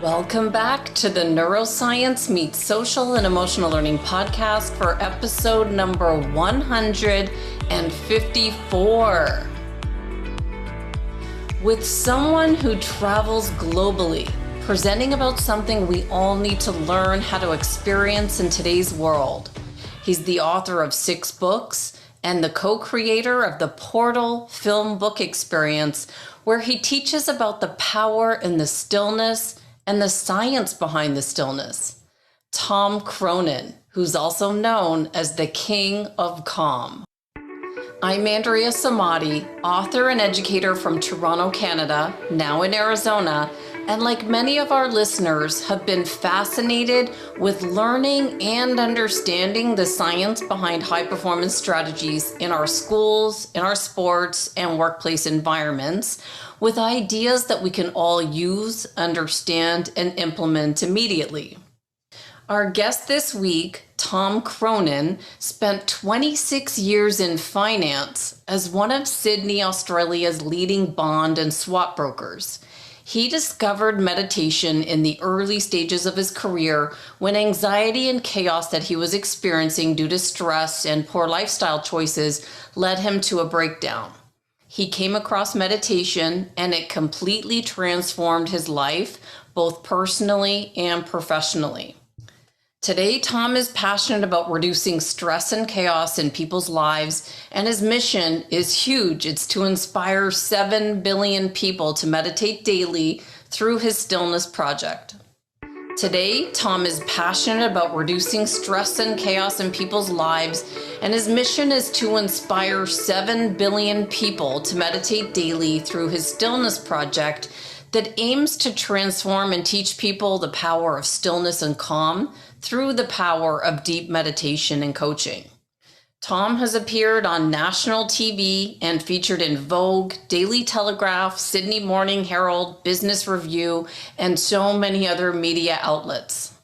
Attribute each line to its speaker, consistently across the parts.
Speaker 1: Welcome back to the Neuroscience Meets Social and Emotional Learning podcast for episode number 154. With someone who travels globally, presenting about something we all need to learn how to experience in today's world. He's the author of 6 books and the co-creator of the Portal film book experience, where he teaches about the power in the stillness and the science behind the stillness. Tom Cronin, who's also known as the King of Calm. I'm Andrea Samadi, author and educator from Toronto, Canada, now in Arizona, and like many of our listeners, have been fascinated with learning and understanding the science behind high-performance strategies in our schools, in our sports, and workplace environments, with ideas that we can all use, understand, and implement immediately. Our guest this week, Tom Cronin, spent 26 years in finance as one of Sydney, Australia's leading bond and swap brokers. He discovered meditation in the early stages of his career when anxiety and chaos that he was experiencing due to stress and poor lifestyle choices led him to a breakdown. He came across meditation and it completely transformed his life, both personally and professionally. Today, Tom is passionate about reducing stress and chaos in people's lives, and his mission is huge. It's to inspire 7 billion people to meditate daily through his Stillness project. Today, Tom is passionate about reducing stress and chaos in people's lives, and his mission is to inspire 7 billion people to meditate daily through his Stillness project that aims to transform and teach people the power of stillness and calm through the power of deep meditation and coaching. Tom has appeared on national TV and featured in Vogue, Daily Telegraph, Sydney Morning Herald, Business Review, and so many other media outlets.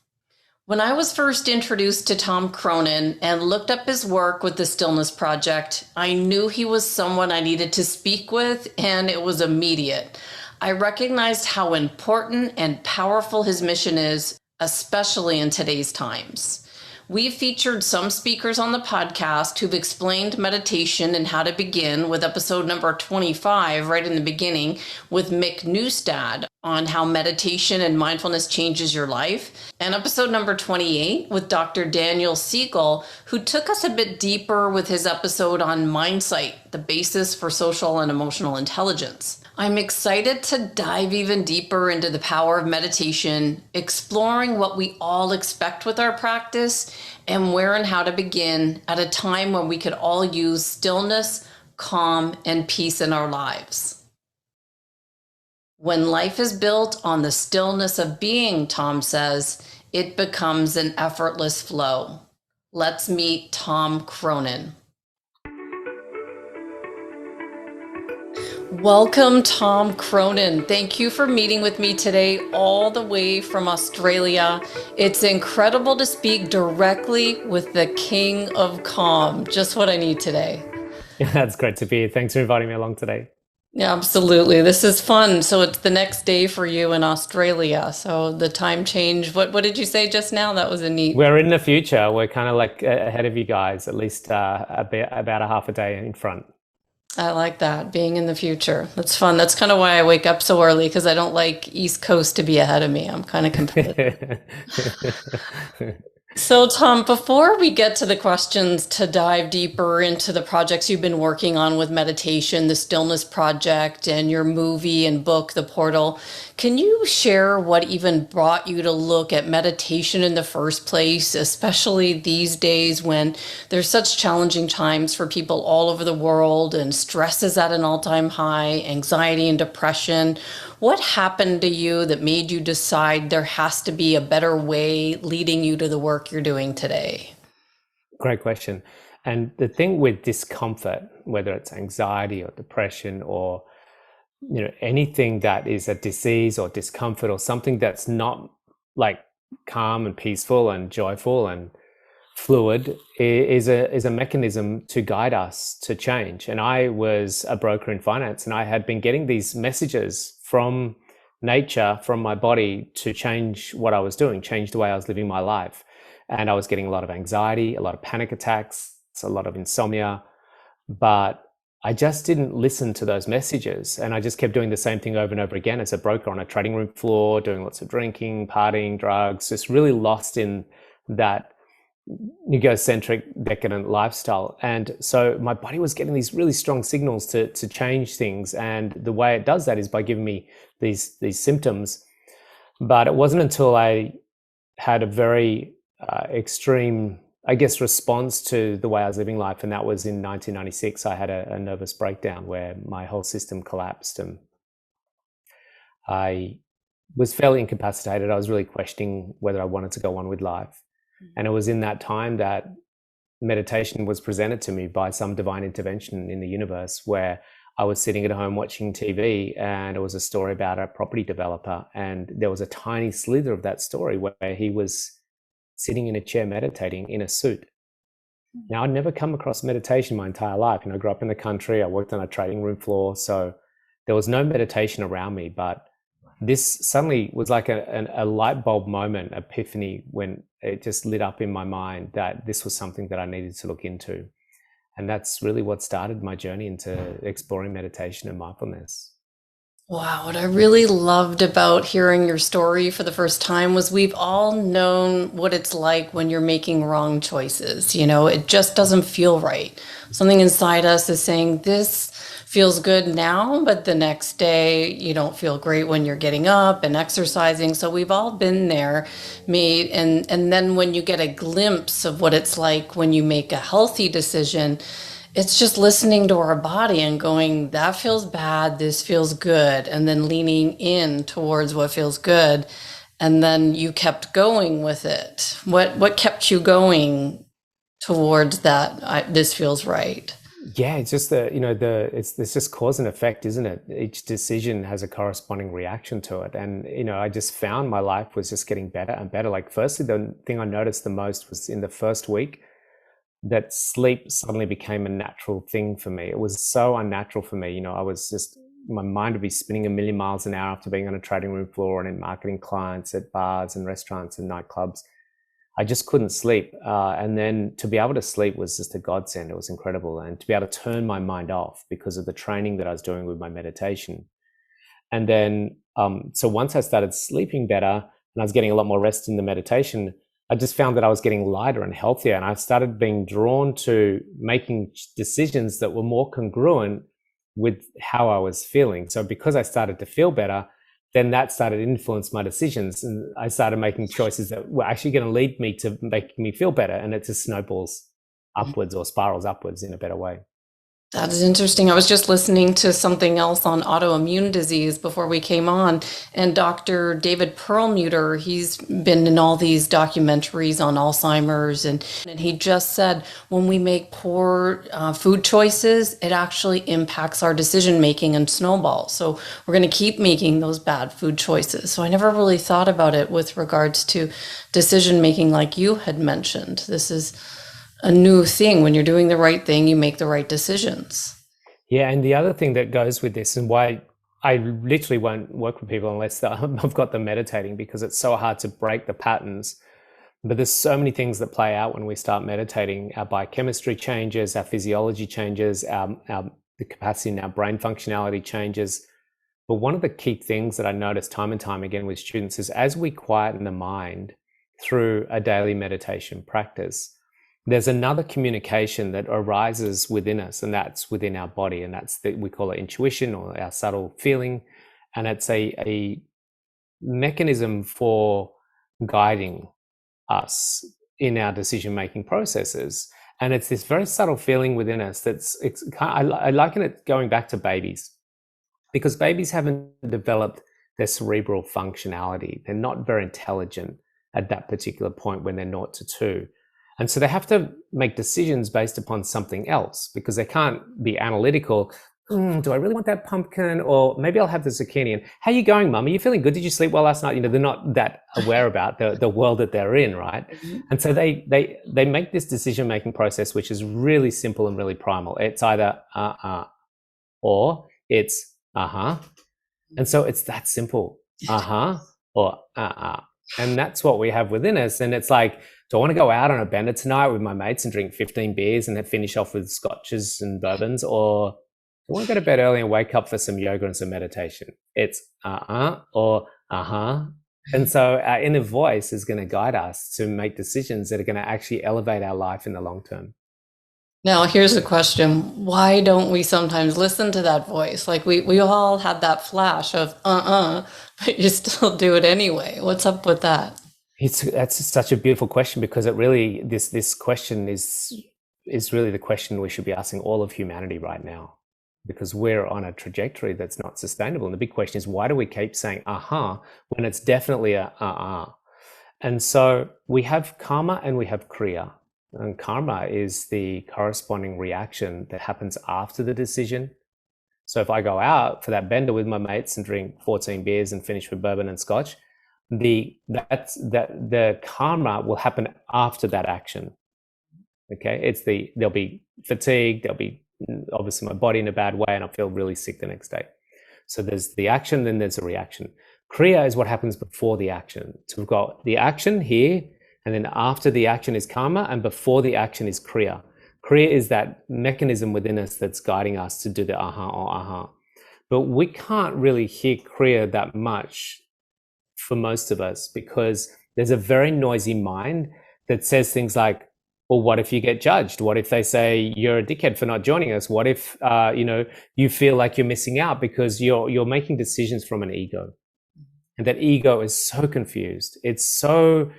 Speaker 1: When I was first introduced to Tom Cronin and looked up his work with the Stillness Project, I knew he was someone I needed to speak with, and it was immediate. I recognized how important and powerful his mission is, especially in today's times. We've featured some speakers on the podcast who've explained meditation and how to begin, with episode number 25 right in the beginning with Mick Newstad on how meditation and mindfulness changes your life, and episode number 28 with Dr. Daniel Siegel, who took us a bit deeper with his episode on Mindsight, the basis for social and emotional intelligence. I'm excited to dive even deeper into the power of meditation, exploring what we all expect with our practice and where and how to begin at a time when we could all use stillness, calm, and peace in our lives. When life is built on the stillness of being, Tom says, it becomes an effortless flow. Let's meet Tom Cronin. Welcome, Tom Cronin. Thank you for meeting with me today, all the way from Australia. It's incredible to speak directly with the King of Calm. Just what I need today.
Speaker 2: Yeah, that's great to be here. Thanks for inviting me along today.
Speaker 1: Yeah, absolutely. This is fun. So it's the next day for you in Australia. So the time change. What did you say just now? That was a neat.
Speaker 2: We're in the future. We're kind of like ahead of you guys, at least about a half a day in front.
Speaker 1: I like that, being in the future. That's fun. That's kind of why I wake up so early, because I don't like East Coast to be ahead of me. I'm kind of competitive. So, Tom, before we get to the questions to dive deeper into the projects you've been working on with meditation, the Stillness Project, and your movie and book, The Portal, can you share what even brought you to look at meditation in the first place, especially these days when there's such challenging times for people all over the world and stress is at an all-time high, anxiety and depression? What happened to you that made you decide there has to be a better way leading you to the work you're doing today?
Speaker 2: Great question. And the thing with discomfort, whether it's anxiety or depression or anything that is a disease or discomfort or something that's not like calm and peaceful and joyful and fluid, is a mechanism to guide us to change. And I was a broker in finance, and I had been getting these messages from nature from my body to change what I was doing, change the way I was living my life. And I was getting a lot of anxiety, a lot of panic attacks, a lot of insomnia, but I just didn't listen to those messages. And I just kept doing the same thing over and over again as a broker on a trading room floor, doing lots of drinking, partying, drugs, just really lost in that egocentric, decadent lifestyle. And so my body was getting these really strong signals to change things. And the way it does that is by giving me these symptoms. But it wasn't until I had a very extreme, I guess, response to the way I was living life. And that was in 1996. I had a nervous breakdown where my whole system collapsed and I was fairly incapacitated. I was really questioning whether I wanted to go on with life. And it was in that time that meditation was presented to me by some divine intervention in the universe, where I was sitting at home watching TV and it was a story about a property developer. And there was a tiny slither of that story where he was sitting in a chair meditating in a suit. Now, I'd never come across meditation my entire life. I grew up in the country. I worked on a trading room floor. So there was no meditation around me, but this suddenly was like a light bulb moment, epiphany, when it just lit up in my mind that this was something that I needed to look into. And that's really what started my journey into exploring meditation and mindfulness.
Speaker 1: Wow, what I really loved about hearing your story for the first time was we've all known what it's like when you're making wrong choices. It just doesn't feel right. Something inside us is saying this feels good now, but the next day you don't feel great when you're getting up and exercising. So we've all been there, and then when you get a glimpse of what it's like when you make a healthy decision, it's just listening to our body and going, that feels bad, this feels good, and then leaning in towards what feels good. And then you kept going with it. What kept you going towards that? This feels right.
Speaker 2: Yeah, it's just it's just cause and effect, isn't it? Each decision has a corresponding reaction to it. And, I just found my life was just getting better and better. Like, firstly, the thing I noticed the most was in the first week that sleep suddenly became a natural thing for me. It was so unnatural for me. I was just, my mind would be spinning a million miles an hour after being on a trading room floor and in marketing clients at bars and restaurants and nightclubs. I just couldn't sleep. And then to be able to sleep was just a godsend. It was incredible. And to be able to turn my mind off because of the training that I was doing with my meditation. And then, so once I started sleeping better and I was getting a lot more rest in the meditation, I just found that I was getting lighter and healthier. And I started being drawn to making decisions that were more congruent with how I was feeling. So because I started to feel better, then that started to influence my decisions. And I started making choices that were actually going to lead me to making me feel better. And it just snowballs upwards or spirals upwards in a better way.
Speaker 1: That is interesting. I was just listening to something else on autoimmune disease before we came on, and Dr. David Perlmutter, he's been in all these documentaries on Alzheimer's, and he just said when we make poor food choices, it actually impacts our decision making and snowballs. So we're going to keep making those bad food choices. So I never really thought about it with regards to decision making like you had mentioned. This is a new thing. When you're doing the right thing, you make the right decisions.
Speaker 2: Yeah, and the other thing that goes with this, and why I literally won't work with people unless I've got them meditating, because it's so hard to break the patterns. But there's so many things that play out when we start meditating. Our biochemistry changes, our physiology changes, the capacity in our brain functionality changes. But one of the key things that I notice time and time again with students is as we quieten the mind through a daily meditation practice, there's another communication that arises within us, and that's within our body, and we call it intuition or our subtle feeling, and it's a mechanism for guiding us in our decision-making processes. And it's this very subtle feeling within us I liken it going back to babies, because babies haven't developed their cerebral functionality. They're not very intelligent at that particular point when they're 0 to 2. And so they have to make decisions based upon something else, because they can't be analytical. Do I really want that pumpkin? Or maybe I'll have the zucchini. And how are you going, Mum? Are you feeling good? Did you sleep well last night? They're not that aware about the world that they're in, right? Mm-hmm. And so they make this decision-making process, which is really simple and really primal. It's either or it's and so it's that simple. uh-huh, or and that's what we have within us. And it's like, do I want to go out on a bender tonight with my mates and drink 15 beers and then finish off with scotches and bourbons, or do I want to go to bed early and wake up for some yoga and some meditation? It's or and so our inner voice is going to guide us to make decisions that are going to actually elevate our life in the long term.
Speaker 1: Now, here's a question. Why don't we sometimes listen to that voice? Like we all had that flash of but you still do it anyway. What's up with that?
Speaker 2: That's such a beautiful question, because it really, this question is really the question we should be asking all of humanity right now, because we're on a trajectory that's not sustainable. And the big question is, why do we keep saying when it's definitely a And so we have karma and we have kriya. And karma is the corresponding reaction that happens after the decision. So if I go out for that bender with my mates and drink 14 beers and finish with bourbon and scotch, the karma will happen after that action. Okay, there'll be fatigue, there'll be obviously my body in a bad way, and I'll feel really sick the next day. So there's the action, then there's a reaction. Kriya is what happens before the action. So we've got the action here, and then after the action is karma, and before the action is kriya. Kriya is that mechanism within us that's guiding us to do the or But we can't really hear kriya that much for most of us, because there's a very noisy mind that says things like, well, what if you get judged? What if they say you're a dickhead for not joining us? What if you feel like you're missing out because you're making decisions from an ego? And that ego is so confused. It's so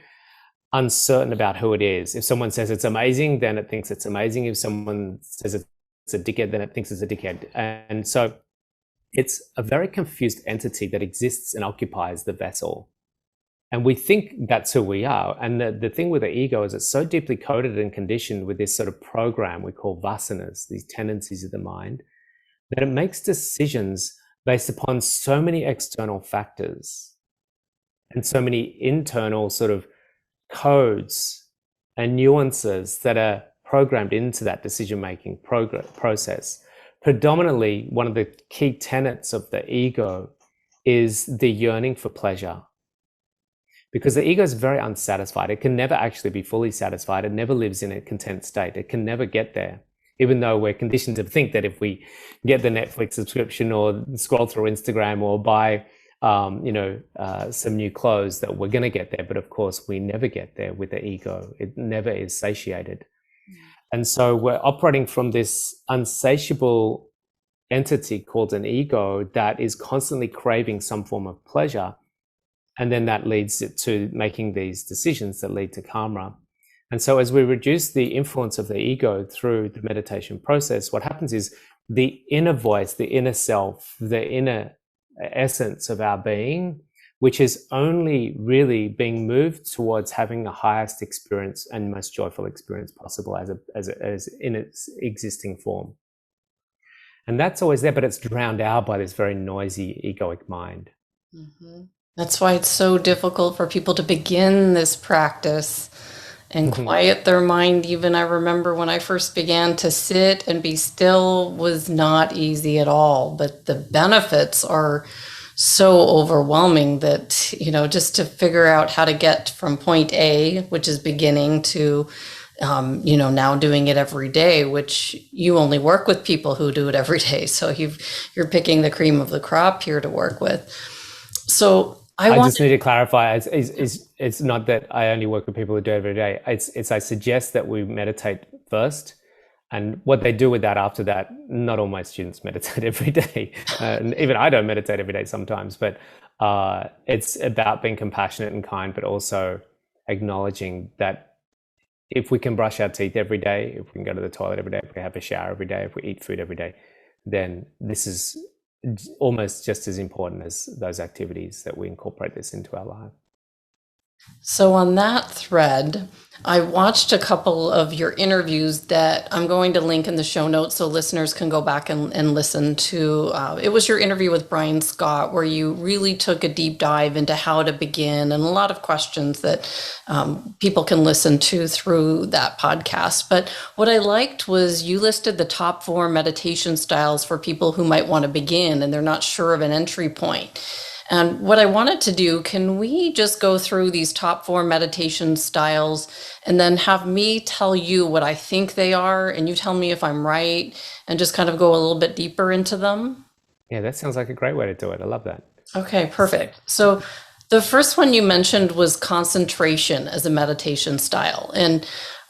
Speaker 2: uncertain about who it is. If someone says it's amazing, then it thinks it's amazing. If someone says it's a dickhead, then it thinks it's a dickhead. And so it's a very confused entity that exists and occupies the vessel. And we think that's who we are. And the thing with the ego is it's so deeply coded and conditioned with this sort of program we call vasanas, these tendencies of the mind, that it makes decisions based upon so many external factors and so many internal sort of codes and nuances that are programmed into that decision-making process. Predominantly, one of the key tenets of the ego is the yearning for pleasure. Because the ego is very unsatisfied. It can never actually be fully satisfied. It never lives in a content state. It can never get there. Even though we're conditioned to think that if we get the Netflix subscription or scroll through Instagram or buy some new clothes, that we're going to get there. But of course, we never get there with the ego. It never is satiated. And so we're operating from this unsatiable entity called an ego that is constantly craving some form of pleasure. And then that leads it to making these decisions that lead to karma. And so as we reduce the influence of the ego through the meditation process, what happens is the inner voice, the inner self, the inner essence of our being, which is only really being moved towards having the highest experience and most joyful experience possible as in its existing form. And that's always there, but it's drowned out by this very noisy egoic mind.
Speaker 1: Mm-hmm. That's why it's so difficult for people to begin this practice and quiet their mind. Even I remember when I first began to sit and be still was not easy at all, but the benefits are so overwhelming that, just to figure out how to get from point A, which is beginning, to, now doing it every day, which you only work with people who do it every day. So you're picking the cream of the crop here to work with. So I
Speaker 2: just need to clarify, it's not that I only work with people who do it every day. It's I suggest that we meditate first, and what they do with that after that, not all my students meditate every day. And even I don't meditate every day sometimes, but it's about being compassionate and kind, but also acknowledging that if we can brush our teeth every day, if we can go to the toilet every day, if we have a shower every day, if we eat food every day, then this is almost just as important as those activities, that we incorporate this into our life.
Speaker 1: So on that thread, I watched a couple of your interviews that I'm going to link in the show notes so listeners can go back and listen to. It was your interview with Brian Scott, where you really took a deep dive into how to begin, and a lot of questions that people can listen to through that podcast. But what I liked was you listed the top 4 meditation styles for people who might want to begin and they're not sure of an entry point. And what I wanted to do, can we just go through these top 4 meditation styles and then have me tell you what I think they are and you tell me if I'm right and just kind of go a little bit deeper into them?
Speaker 2: Yeah, that sounds like a great way to do it. I love that.
Speaker 1: Okay, perfect. So the first one you mentioned was concentration as a meditation style. And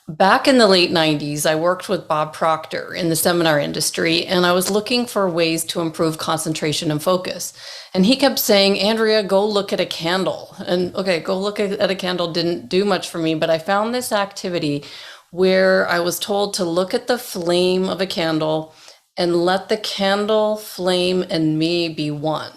Speaker 1: back in the late 90s, I worked with Bob Proctor in the seminar industry, and I was looking for ways to improve concentration and focus. And he kept saying, Andrea, go look at a candle. And okay, go look at a candle didn't do much for me, but I found this activity where I was told to look at the flame of a candle and let the candle flame and me be one.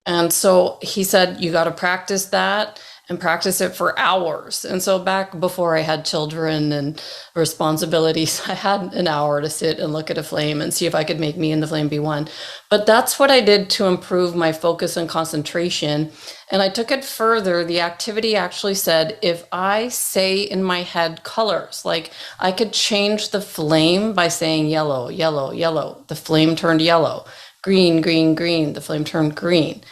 Speaker 1: And so he said, you got to practice that and practice it for hours. And so back before I had children and responsibilities, I had an hour to sit and look at a flame and see if I could make me and the flame be one. But that's what I did to improve my focus and concentration. And I took it further. The activity actually said, if I say in my head colors, like I could change the flame by saying yellow, yellow, yellow, the flame turned yellow, green, green, green, the flame turned green.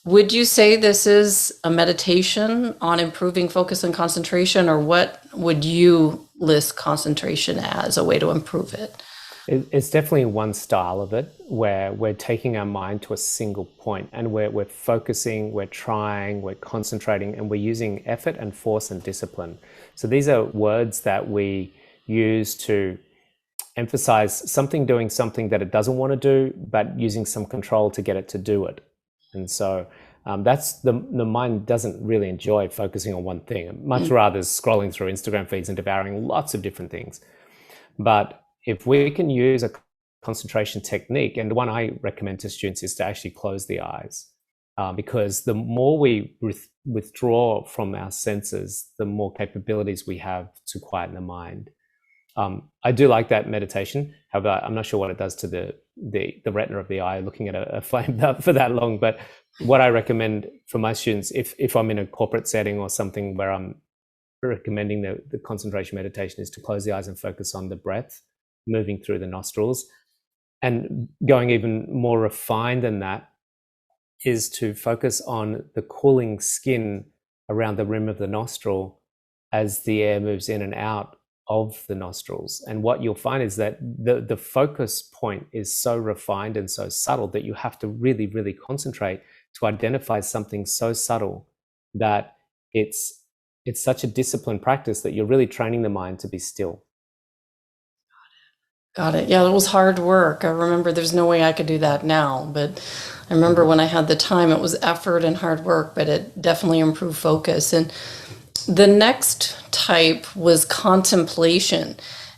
Speaker 1: Would you say this is a meditation on improving focus and concentration, or what would you list concentration as a way to improve it?
Speaker 2: It's definitely one style of it where we're taking our mind to a single point and we're focusing, we're trying, we're concentrating, and we're using effort and force and discipline. So these are words that we use to emphasize something doing something that it doesn't want to do, but using some control to get it to do it. And so that's the mind doesn't really enjoy focusing on one thing. Much rather scrolling through Instagram feeds and devouring lots of different things. But if we can use a concentration technique, and the one I recommend to students is to actually close the eyes, because the more we withdraw from our senses, the more capabilities we have to quieten the mind. I do like that meditation. However, I'm not sure what it does to the retina of the eye looking at a flame for that long. But what I recommend for my students, if I'm in a corporate setting or something where I'm recommending the concentration meditation, is to close the eyes and focus on the breath moving through the nostrils. And going even more refined than that is to focus on the cooling skin around the rim of the nostril as the air moves in and out of the nostrils. And what you'll find is that the focus point is so refined and so subtle that you have to really, really concentrate to identify something so subtle that it's such a disciplined practice that you're really training the mind to be still.
Speaker 1: Got it. Yeah, it was hard work. I remember there's no way I could do that now, but I remember when I had the time, it was effort and hard work, but it definitely improved focus. And the next type was contemplation.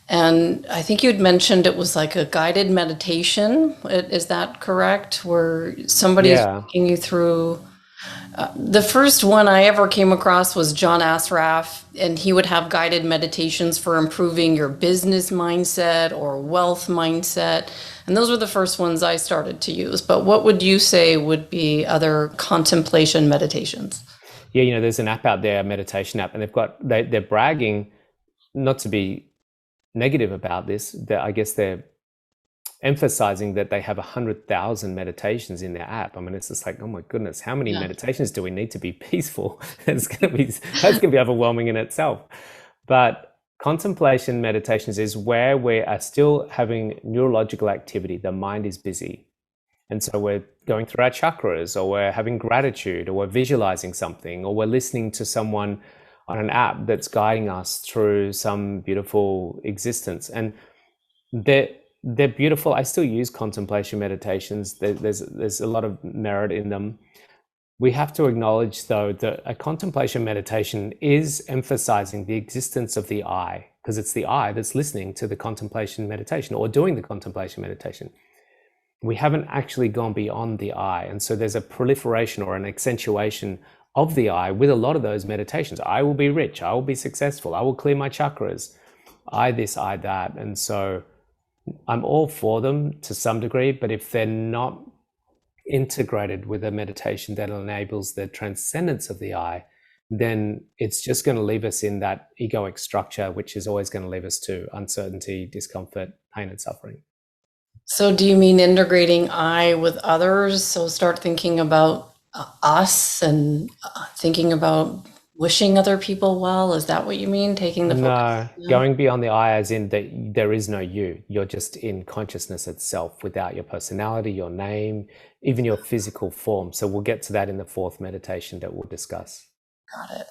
Speaker 1: And I think you'd mentioned it was like a guided meditation. Is that correct? Where somebody's walking you through. The first one I ever came across was John Asraf, and he would have guided meditations for improving your business mindset or wealth mindset. And those were the first ones I started to use. But what would you say would be other contemplation meditations?
Speaker 2: Yeah, there's an app out there, a meditation app, and they're bragging, not to be negative about this, that I guess they're emphasizing that they have 100,000 meditations in their app. I mean, it's just like, oh my goodness, how many meditations do we need to be peaceful? That's going to be overwhelming in itself. But contemplation meditations is where we are still having neurological activity. The mind is busy. And so we're going through our chakras, or we're having gratitude, or we're visualizing something, or we're listening to someone on an app that's guiding us through some beautiful existence. And they're beautiful. I still use contemplation meditations. There's a lot of merit in them. We have to acknowledge, though, that a contemplation meditation is emphasizing the existence of the I, because it's the I that's listening to the contemplation meditation or doing the contemplation meditation. We haven't actually gone beyond the I. And so there's a proliferation or an accentuation of the I with a lot of those meditations. I will be rich. I will be successful. I will clear my chakras. I this, I that. And so I'm all for them to some degree, but if they're not integrated with a meditation that enables the transcendence of the I, then it's just going to leave us in that egoic structure, which is always going to leave us to uncertainty, discomfort, pain, and suffering.
Speaker 1: So do you mean integrating I with others? So start thinking about us and thinking about wishing other people well? Is that what you mean? Taking the focus?
Speaker 2: No,
Speaker 1: Yeah.
Speaker 2: going beyond the I, as in that there is no you. You're just in consciousness itself without your personality, your name, even your physical form. So we'll get to that in the fourth meditation that we'll discuss.
Speaker 1: Got it.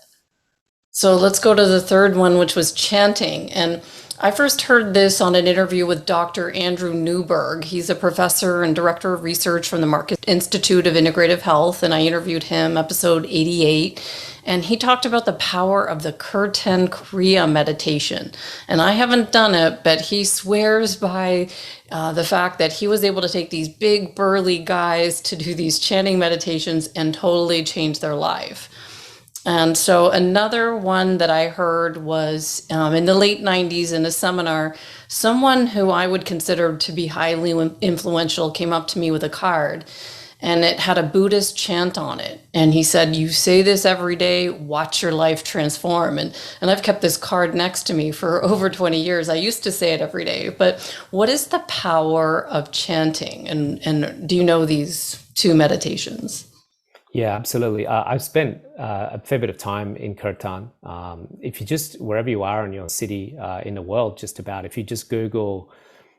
Speaker 1: So let's go to the third one, which was chanting. And I first heard this on an interview with Dr. Andrew Newberg. He's a professor and director of research from the Market Institute of Integrative Health. And I interviewed him, episode 88. And he talked about the power of the Kirtan Kriya meditation. And I haven't done it, but he swears by the fact that he was able to take these big, burly guys to do these chanting meditations and totally change their life. And so another one that I heard was in the late 90s in a seminar, someone who I would consider to be highly influential came up to me with a card and it had a Buddhist chant on it. And he said, you say this every day, watch your life transform. And I've kept this card next to me for over 20 years. I used to say it every day. But what is the power of chanting? And do you know these two meditations?
Speaker 2: Yeah, absolutely. I've spent a fair bit of time in Kirtan. If you just, wherever you are in your city, in the world, just about, if you just Google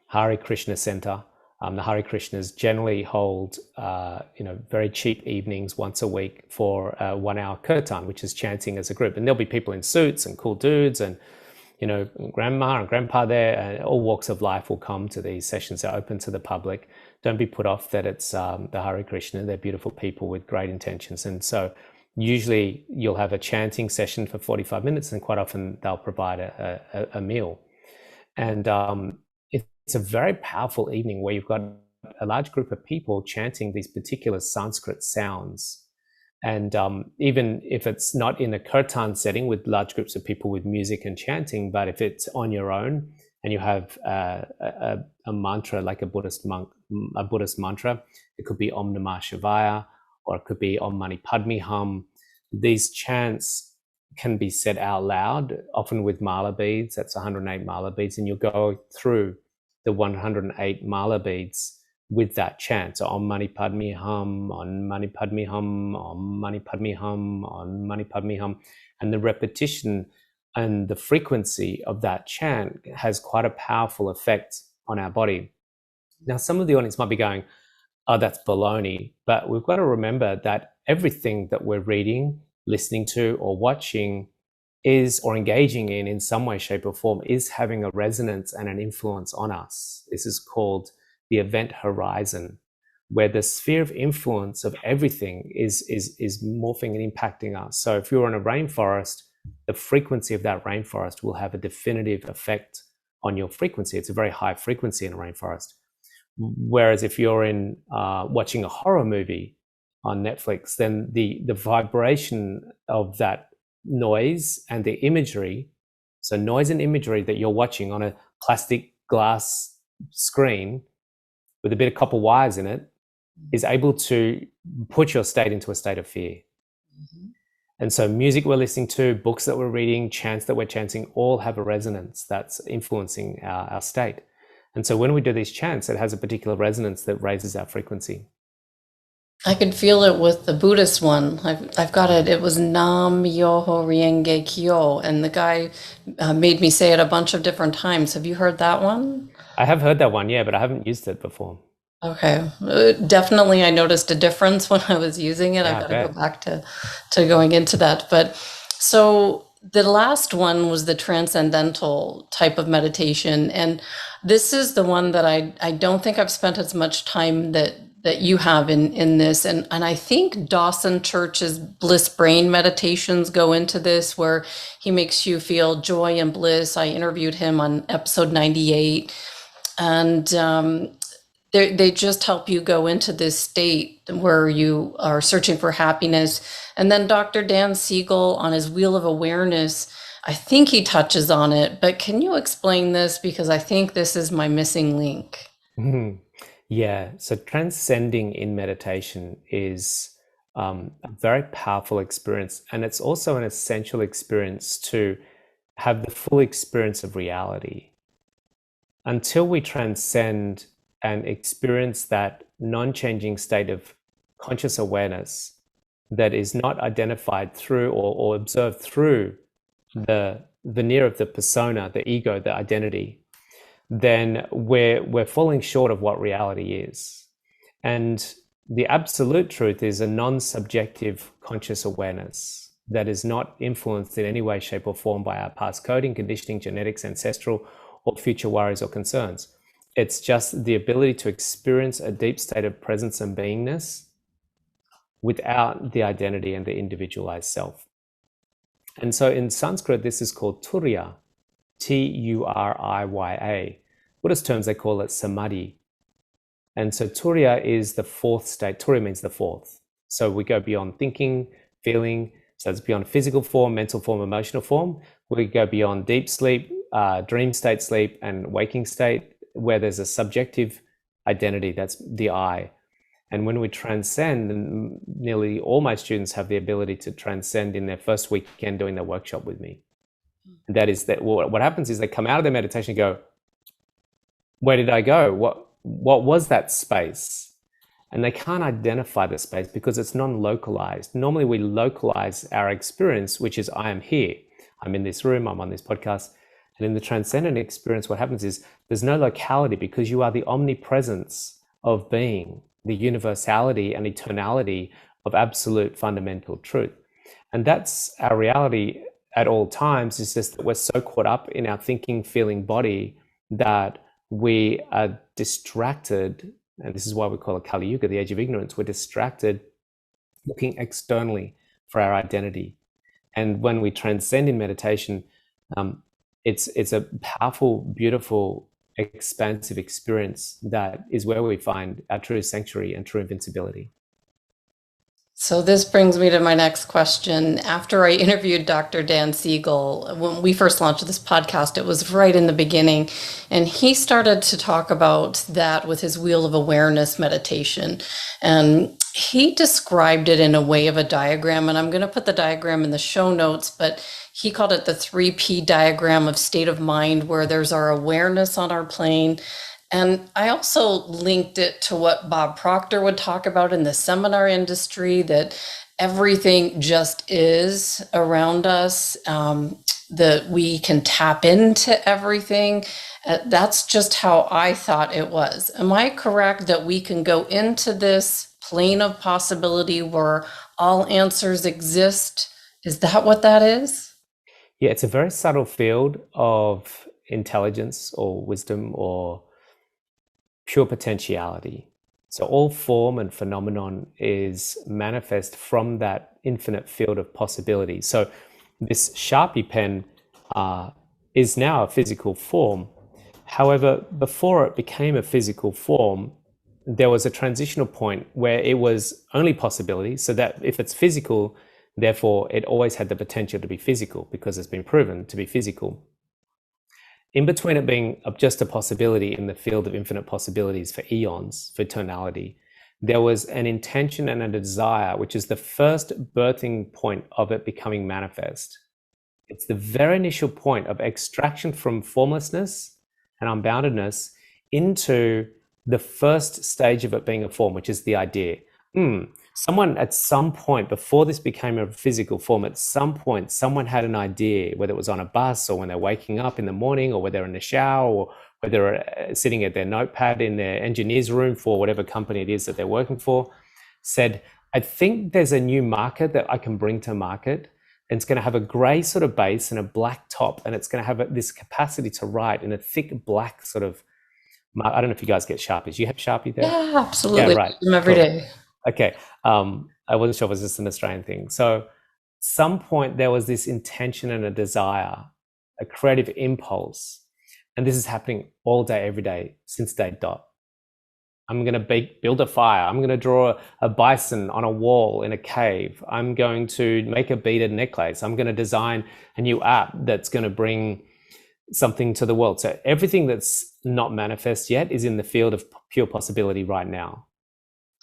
Speaker 2: Hare Krishna Center, the Hare Krishnas generally hold, very cheap evenings once a week for a 1 hour Kirtan, which is chanting as a group. And there'll be people in suits and cool dudes and, grandma and grandpa there, and all walks of life will come to these sessions. They're open to the public. Don't be put off that it's the Hare Krishna. They're beautiful people with great intentions. And so usually you'll have a chanting session for 45 minutes and quite often they'll provide a meal. And it's a very powerful evening where you've got a large group of people chanting these particular Sanskrit sounds. And even if it's not in a kirtan setting with large groups of people with music and chanting, but if it's on your own and you have a mantra like a Buddhist mantra, it could be Om Namah Shivaya, or it could be Om Mani Padme Hum. These chants can be said out loud, often with mala beads. That's 108 mala beads, and you'll go through the 108 mala beads with that chant. So Om Mani Padme Hum, Om Mani Padme Hum, Om Mani Padme Hum, Om Mani Padme Hum. And the repetition and the frequency of that chant has quite a powerful effect on our body. Now, some of the audience might be going, oh, that's baloney. But we've got to remember that everything that we're reading, listening to, or watching is, or engaging in some way, shape, or form, is having a resonance and an influence on us. This is called the event horizon, where the sphere of influence of everything is morphing and impacting us. So if you're in a rainforest, the frequency of that rainforest will have a definitive effect on your frequency. It's a very high frequency in a rainforest. Whereas if you're in watching a horror movie on Netflix, then the vibration of that noise and the imagery, so noise and imagery that you're watching on a plastic glass screen with a bit of copper wires in it, is able to put your state into a state of fear. Mm-hmm. And so music we're listening to, books that we're reading, chants that we're chanting, all have a resonance that's influencing our state. And so when we do these chants, it has a particular resonance that raises our frequency.
Speaker 1: I could feel it with the Buddhist one. I've got it. It was Nam Myoho Renge Kyo, and the guy made me say it a bunch of different times. Have you heard that one?
Speaker 2: I have heard that one, yeah, but I haven't used it before.
Speaker 1: Okay. Definitely I noticed a difference when I was using it.
Speaker 2: Yeah,
Speaker 1: I've got to go back to going into that. But so the last one was the transcendental type of meditation. And this is the one that I don't think I've spent as much time that you have in this. And I think Dawson Church's bliss brain meditations go into this, where he makes you feel joy and bliss. I interviewed him on episode 98. And they just help you go into this state where you are searching for happiness. And then Dr. Dan Siegel on his Wheel of Awareness, I think he touches on it, but can you explain this? Because I think this is my missing link.
Speaker 2: Mm-hmm. Yeah, so transcending in meditation is a very powerful experience. And it's also an essential experience to have the full experience of reality. Until we transcend and experience that non-changing state of conscious awareness, that is not identified through or observed through the veneer of the persona, the ego, the identity, then we're falling short of what reality is. And the absolute truth is a non-subjective conscious awareness that is not influenced in any way, shape, or form by our past coding, conditioning, genetics, ancestral, or future worries or concerns. It's just the ability to experience a deep state of presence and beingness without the identity and the individualized self. And so in Sanskrit, this is called Turiya, Turiya. Buddhist terms, they call it Samadhi. And so Turiya is the fourth state. Turiya means the fourth. So we go beyond thinking, feeling, so it's beyond physical form, mental form, emotional form. We go beyond deep sleep, dream state sleep, and waking state, where there's a subjective identity, that's the I. And when we transcend, and nearly all my students have the ability to transcend in their first weekend doing their workshop with me. And that is that what happens is they come out of their meditation and go, where did I go? What was that space? And they can't identify the space because it's non-localized. Normally we localize our experience, which is I am here. I'm in this room, I'm on this podcast. And in the transcendent experience, what happens is there's no locality because you are the omnipresence of being, the universality and eternality of absolute fundamental truth. And that's our reality at all times. It's just that we're so caught up in our thinking, feeling body that we are distracted. And this is why we call it Kali Yuga, the age of ignorance. We're distracted looking externally for our identity. And when we transcend in meditation, it's a powerful, beautiful, expansive experience that is where we find our true sanctuary and true invincibility.
Speaker 1: So this brings me to my next question. After I interviewed Dr. Dan Siegel, when we first launched this podcast, it was right in the beginning, and he started to talk about that with his wheel of awareness meditation. And he described it in a way of a diagram, and I'm going to put the diagram in the show notes, but he called it the 3P diagram of state of mind, where there's our awareness on our plane. And I also linked it to what Bob Proctor would talk about in the seminar industry, that everything just is around us, that we can tap into everything. That's just how I thought it was. Am I correct that we can go into this plane of possibility where all answers exist? Is that what that is?
Speaker 2: Yeah, it's a very subtle field of intelligence or wisdom or pure potentiality. So all form and phenomenon is manifest from that infinite field of possibility. So this Sharpie pen is now a physical form. However, before it became a physical form, there was a transitional point where it was only possibility. So that if it's physical, therefore it always had the potential to be physical because it's been proven to be physical. In between it being just a possibility in the field of infinite possibilities for eons, for eternality, there was an intention and a desire, which is the first birthing point of it becoming manifest. It's the very initial point of extraction from formlessness and unboundedness into the first stage of it being a form, which is the idea. Someone at some point before this became a physical form, at some point, someone had an idea, whether it was on a bus or when they're waking up in the morning or whether they're in the shower or whether they're sitting at their notepad in their engineer's room for whatever company it is that they're working for, said, I think there's a new market that I can bring to market. And it's going to have a gray sort of base and a black top. And it's going to have this capacity to write in a thick black sort of, I don't know if you guys get Sharpies. You have Sharpie there?
Speaker 1: Yeah, absolutely.
Speaker 2: Yeah, right.
Speaker 1: Every day.
Speaker 2: Okay. I wasn't sure if it was just an Australian thing. So some point there was this intention and a desire, a creative impulse. And this is happening all day, every day since day dot. I'm going to build a fire. I'm going to draw a bison on a wall in a cave. I'm going to make a beaded necklace. I'm going to design a new app that's going to bring something to the world. So everything that's not manifest yet is in the field of pure possibility right now.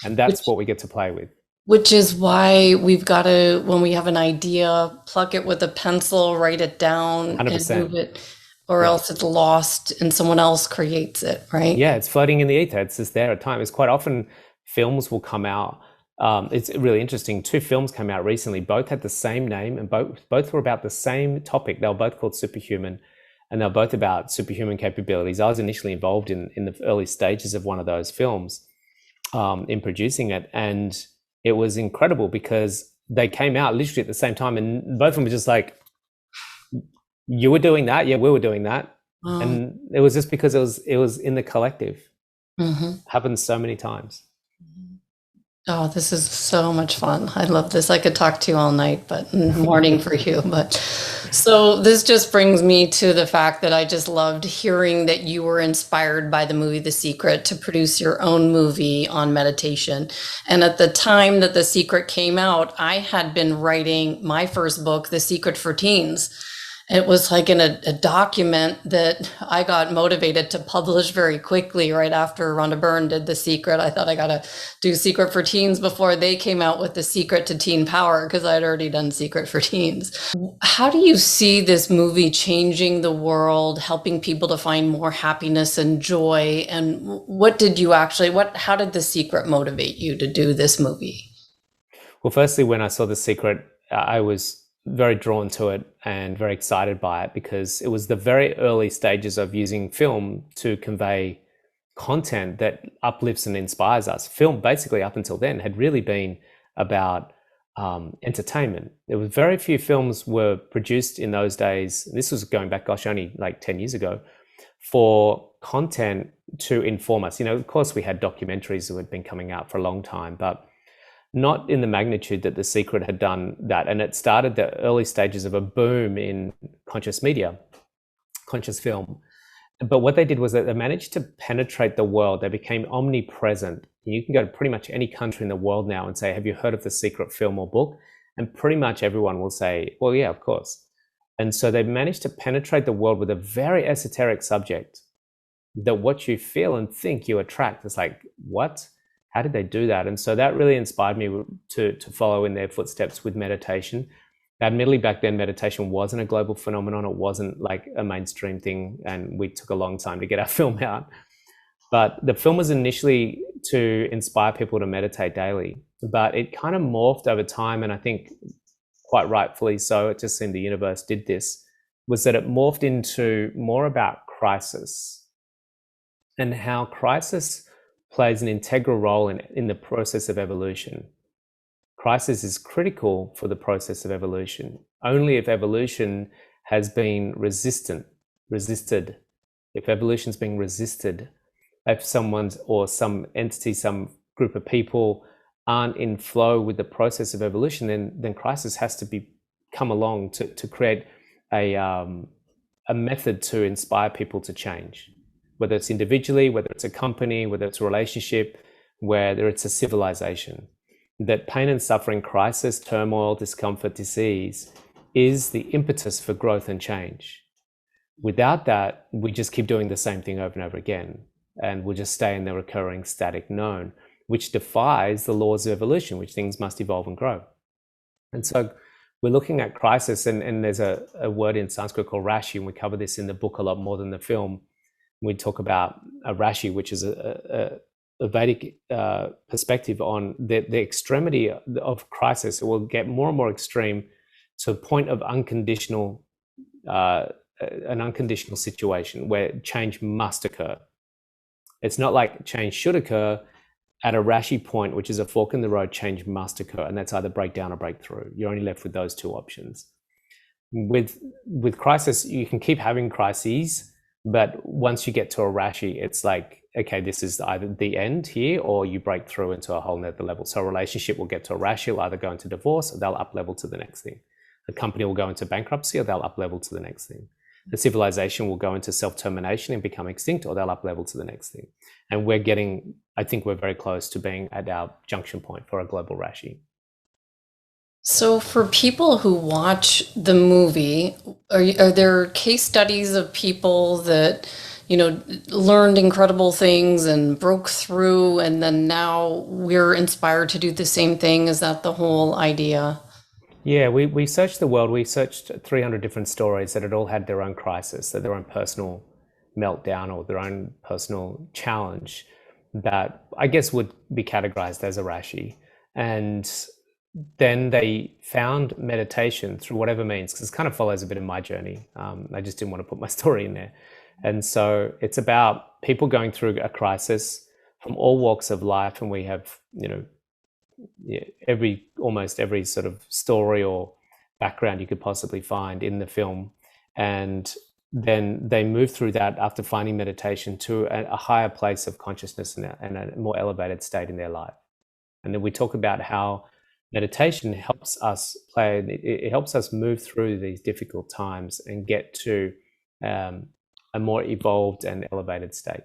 Speaker 2: And that's what we get to play with.
Speaker 1: Which is why we've got to, when we have an idea, pluck it with a pencil, write it down
Speaker 2: 100%.
Speaker 1: and move it, or else it's lost and someone else creates it, right?
Speaker 2: Yeah, it's floating in the ether. It's just there at times. Quite often films will come out it's really interesting. Two films came out recently. Both had the same name, and both were about the same topic. They were both called Superhuman, and they're both about superhuman capabilities. I was initially involved in the early stages of one of those films, in producing it, and it was incredible because they came out literally at the same time, and both of them were just like, "You were doing that, yeah, we were doing that," and it was just because it was in the collective. Happens so many times.
Speaker 1: Oh, this is so much fun. I love this. I could talk to you all night, but morning for you. But so this just brings me to the fact that I just loved hearing that you were inspired by the movie The Secret to produce your own movie on meditation. And at the time that The Secret came out, I had been writing my first book, The Secret for Teens. It was like in a document that I got motivated to publish very quickly right after Rhonda Byrne did The Secret. I thought I got to do Secret for Teens before they came out with The Secret to Teen Power, because I had already done Secret for Teens. How do you see this movie changing the world, helping people to find more happiness and joy? And what did you actually, how did The Secret motivate you to do this movie?
Speaker 2: Well, firstly, when I saw The Secret, I was very drawn to it and very excited by it because it was the very early stages of using film to convey content that uplifts and inspires us. Film, basically, up until then, had really been about entertainment. There were very few films were produced in those days. This was going back, gosh, only like 10 years ago, for content to inform us. Of course, we had documentaries that had been coming out for a long time, but not in the magnitude that The Secret had done that. And it started the early stages of a boom in conscious media, conscious film. But what they did was that they managed to penetrate the world. They became omnipresent. You can go to pretty much any country in the world now and say, have you heard of The Secret film or book? And pretty much everyone will say, well, yeah, of course. And so they managed to penetrate the world with a very esoteric subject that what you feel and think you attract. It's like, what? How did they do that? And so that really inspired me to follow in their footsteps with meditation. Admittedly, back then, meditation wasn't a global phenomenon. It wasn't like a mainstream thing, and we took a long time to get our film out. But the film was initially to inspire people to meditate daily, but it kind of morphed over time, and I think quite rightfully so, it just seemed the universe did this, was that it morphed into more about crisis and how crisis plays an integral role in the process of evolution. Crisis is critical for the process of evolution. Only if evolution has been resisted, if evolution's being resisted, if someone's or some entity, some group of people aren't in flow with the process of evolution, then crisis has to come along to create a method to inspire people to change. Whether it's individually, whether it's a company, whether it's a relationship, whether it's a civilization. That pain and suffering, crisis, turmoil, discomfort, disease is the impetus for growth and change. Without that, we just keep doing the same thing over and over again, and we'll just stay in the recurring static known, which defies the laws of evolution, which things must evolve and grow. And so we're looking at crisis, and there's a word in Sanskrit called rashi, and we cover this in the book a lot more than the film. We talk about a rashi, which is a Vedic perspective on the extremity of crisis. It will get more and more extreme to a point of an unconditional situation where change must occur. It's not like change should occur. At a rashi point, which is a fork in the road, change must occur, and that's either breakdown or breakthrough. You're only left with those two options. With crisis, you can keep having crises, but once you get to a rashi, it's like, okay, this is either the end here, or you break through into a whole nother level. So a relationship will get to a rashi, it'll either go into divorce, or they'll up level to the next thing. A company will go into bankruptcy, or they'll up level to the next thing. The civilization will go into self-termination and become extinct, or they'll up level to the next thing. And I think we're very close to being at our junction point for a global rashi.
Speaker 1: So for people who watch the movie, are there case studies of people that, learned incredible things and broke through, and then now we're inspired to do the same thing? Is that the whole idea?
Speaker 2: Yeah, we searched the world. We searched 300 different stories that had all had their own crisis, their own personal meltdown or their own personal challenge that I guess would be categorized as a rashi. And then they found meditation through whatever means, because it kind of follows a bit of my journey. I just didn't want to put my story in there. And so it's about people going through a crisis from all walks of life. And we have, almost every sort of story or background you could possibly find in the film. And then they move through that after finding meditation to a higher place of consciousness and a more elevated state in their life. And then we talk about how meditation helps us it helps us move through these difficult times and get to a more evolved and elevated state.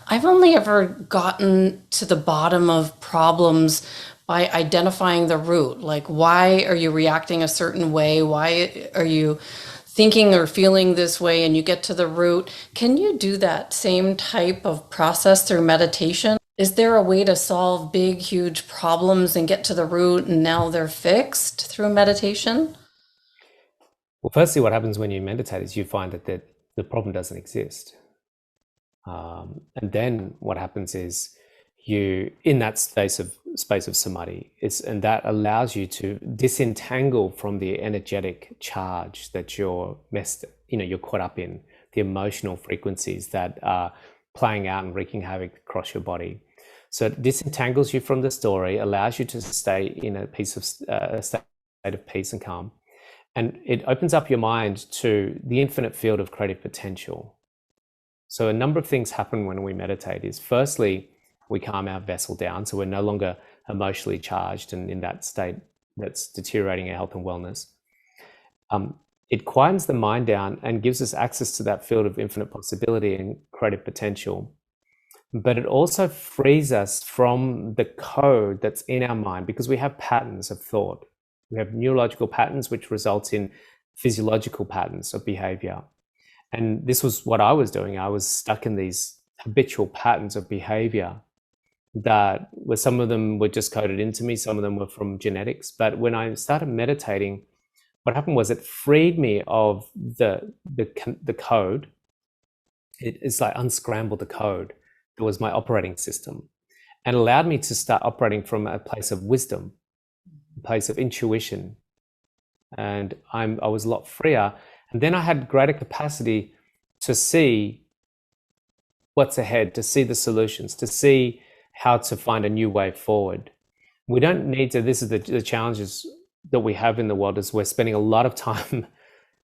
Speaker 1: I've only ever gotten to the bottom of problems by identifying the root. Like, why are you reacting a certain way? Why are you thinking or feeling this way? And you get to the root. Can you do that same type of process through meditation? Is there a way to solve big, huge problems and get to the root and now they're fixed through meditation?
Speaker 2: Well, firstly, what happens when you meditate is you find that the problem doesn't exist. And then what happens is you, in that space of samadhi, and that allows you to disentangle from the energetic charge that you're caught up in, the emotional frequencies that are playing out and wreaking havoc across your body. So it disentangles you from the story, allows you to stay in a state of peace and calm, and it opens up your mind to the infinite field of creative potential. So a number of things happen when we meditate. Is firstly, we calm our vessel down, so we're no longer emotionally charged and in that state that's deteriorating our health and wellness. It quietens the mind down and gives us access to that field of infinite possibility and creative potential. But it also frees us from the code that's in our mind, because we have patterns of thought. We have neurological patterns, which results in physiological patterns of behavior. And this was what I was doing. I was stuck in these habitual patterns of behavior that were, some of them were just coded into me, some of them were from genetics. But when I started meditating, what happened was it freed me of the code. It's like unscrambled the code. It was my operating system, and allowed me to start operating from a place of wisdom, a place of intuition. And I was a lot freer. And then I had greater capacity to see what's ahead, to see the solutions, to see how to find a new way forward. We don't need to, this is the challenges that we have in the world, is we're spending a lot of time,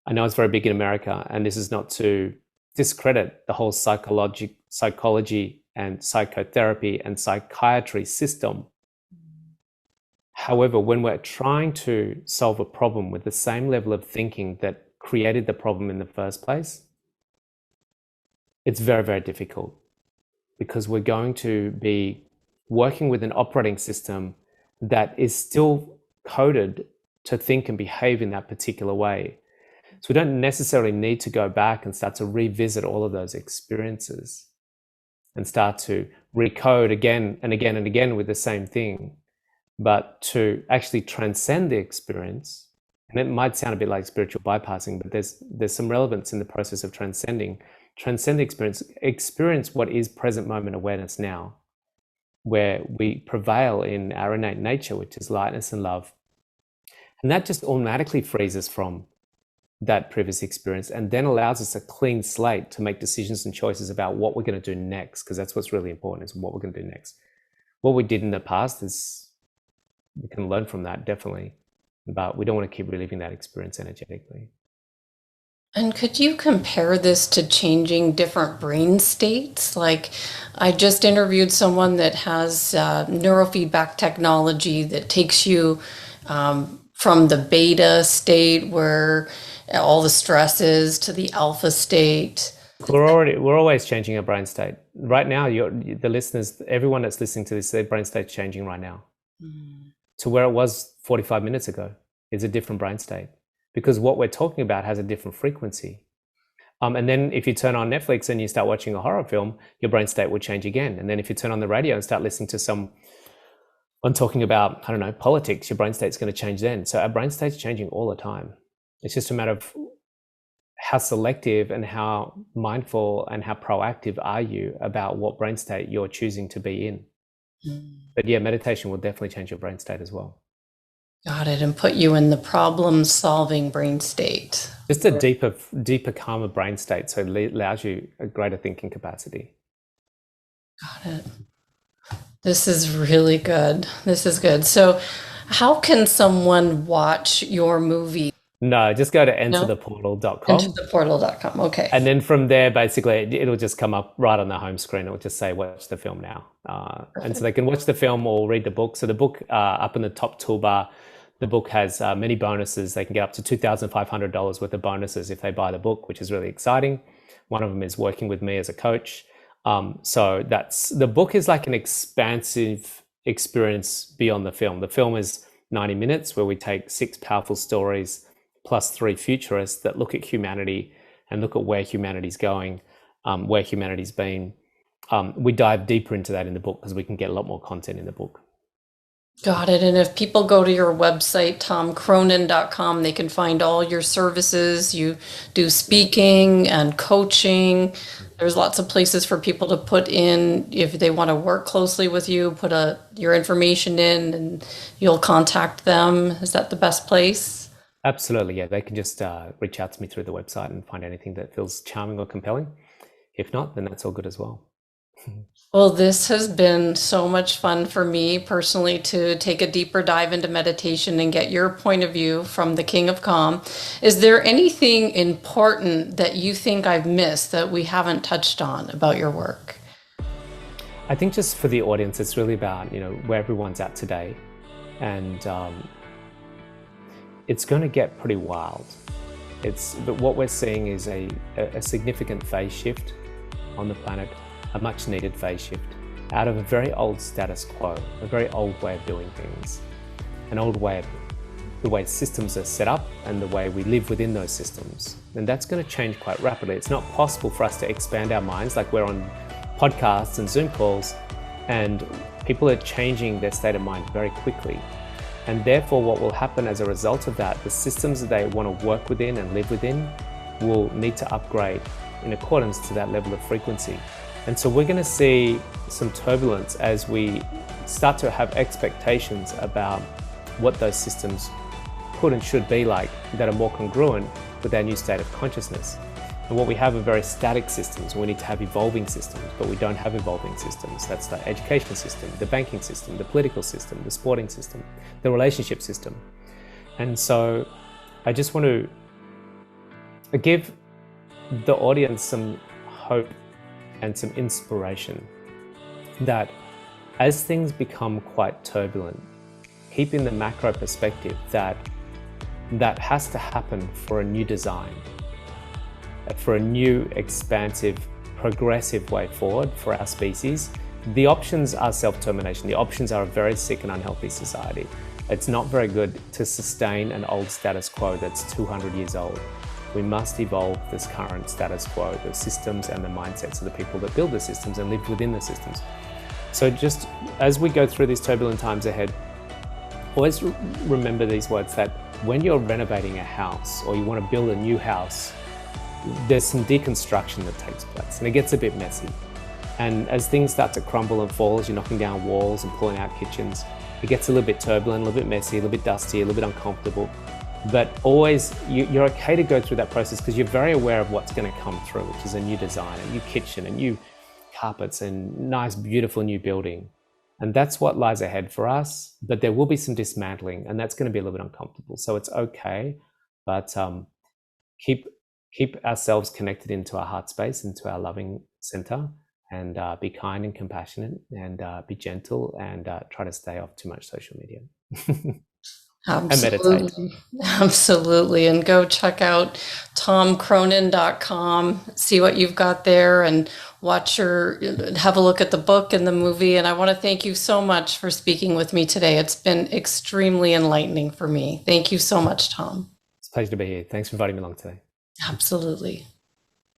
Speaker 2: I know it's very big in America, and this is not to discredit the whole psychology and psychotherapy and psychiatry system. However, when we're trying to solve a problem with the same level of thinking that created the problem in the first place, it's very, very difficult, because we're going to be working with an operating system that is still coded to think and behave in that particular way. So we don't necessarily need to go back and start to revisit all of those experiences and start to recode again and again and again with the same thing, but to actually transcend the experience. And it might sound a bit like spiritual bypassing, but there's some relevance in the process of transcend the experience what is present moment awareness now, where we prevail in our innate nature, which is lightness and love. And that just automatically frees us from that previous experience, and then allows us a clean slate to make decisions and choices about what we're going to do next, because that's what's really important, is what we're going to do next. What we did in the past is, we can learn from that, definitely, but we don't want to keep reliving that experience energetically.
Speaker 1: And could you compare this to changing different brain states? Like, I just interviewed someone that has neurofeedback technology that takes you from the beta state, where all the stress is, to the alpha state.
Speaker 2: We're always changing our brain state. Right now, the listeners, everyone that's listening to this, their brain state's changing right now. To where it was 45 minutes ago. It's a different brain state, because what we're talking about has a different frequency. And then if you turn on Netflix and you start watching a horror film, your brain state will change again. And then if you turn on the radio and start listening to someone talking about, I don't know, politics, your brain state's going to change then. So our brain state's changing all the time. It's just a matter of how selective and how mindful and how proactive are you about what brain state you're choosing to be in. But yeah, meditation will definitely change your brain state as well.
Speaker 1: Got it. And put you in the problem-solving brain state.
Speaker 2: Just a deeper, calmer brain state. So it allows you a greater thinking capacity.
Speaker 1: Got it. This is really good. This is good. So how can someone watch your movie?
Speaker 2: No, just go to entertheportal.com.
Speaker 1: Entertheportal.com. Okay.
Speaker 2: And then from there, basically, it'll just come up right on the home screen. It'll just say, watch the film now. And so they can watch the film or read the book. So the book, up in the top toolbar, the book has many bonuses. They can get up to $2,500 worth of bonuses if they buy the book, which is really exciting. One of them is working with me as a coach. So the book is like an expansive experience beyond the film. The film is 90 minutes where we take 6 powerful stories plus 3 futurists that look at humanity and look at where humanity's going, where humanity's been. We dive deeper into that in the book because we can get a lot more content in the book.
Speaker 1: Got it. And if people go to your website, tomcronin.com, they can find all your services. You do speaking and coaching. There's lots of places for people to put in if they want to work closely with you, put your information in and you'll contact them. Is that the best place?
Speaker 2: Absolutely, yeah. They can just reach out to me through the website and find anything that feels charming or compelling. If not, then that's all good as well.
Speaker 1: Well, this has been so much fun for me personally to take a deeper dive into meditation and get your point of view from the King of Calm. Is there anything important that you think I've missed that we haven't touched on about your work?
Speaker 2: I think just for the audience, it's really about, where everyone's at today. And it's going to get pretty wild. But what we're seeing is a significant phase shift on the planet, a much needed phase shift out of a very old status quo, a very old way of doing things, an old way of the way systems are set up and the way we live within those systems. And that's going to change quite rapidly. It's not possible for us to expand our minds like we're on podcasts and Zoom calls, and people are changing their state of mind very quickly. And therefore, what will happen as a result of that, the systems that they want to work within and live within will need to upgrade in accordance to that level of frequency. And so we're going to see some turbulence as we start to have expectations about what those systems could and should be like that are more congruent with our new state of consciousness. And what we have are very static systems. We need to have evolving systems, but we don't have evolving systems. That's the education system, the banking system, the political system, the sporting system, the relationship system. And so I just want to give the audience some hope and some inspiration that as things become quite turbulent, keep in the macro perspective that has to happen for a new design, for a new, expansive, progressive way forward for our species. The options are self-termination. The options are a very sick and unhealthy society. It's not very good to sustain an old status quo that's 200 years old. We must evolve this current status quo, the systems and the mindsets of the people that build the systems and live within the systems. So just as we go through these turbulent times ahead, always remember these words, that when you're renovating a house or you want to build a new house, there's some deconstruction that takes place and it gets a bit messy. And as things start to crumble and fall, as you're knocking down walls and pulling out kitchens, it gets a little bit turbulent, a little bit messy, a little bit dusty, a little bit uncomfortable. But always, you're okay to go through that process because you're very aware of what's going to come through, which is a new design, a new kitchen, a new carpets, and nice, beautiful new building. And that's what lies ahead for us. But there will be some dismantling, and that's going to be a little bit uncomfortable. So it's okay, but keep ourselves connected into our heart space, into our loving center, and be kind and compassionate, and be gentle, and try to stay off too much social media.
Speaker 1: Absolutely.
Speaker 2: And meditate.
Speaker 1: Absolutely. And go check out tomcronin.com, see what you've got there, and have a look at the book and the movie. And I want to thank you so much for speaking with me today. It's been extremely enlightening for me. Thank you so much, Tom.
Speaker 2: It's a pleasure to be here. Thanks for inviting me along today.
Speaker 1: Absolutely.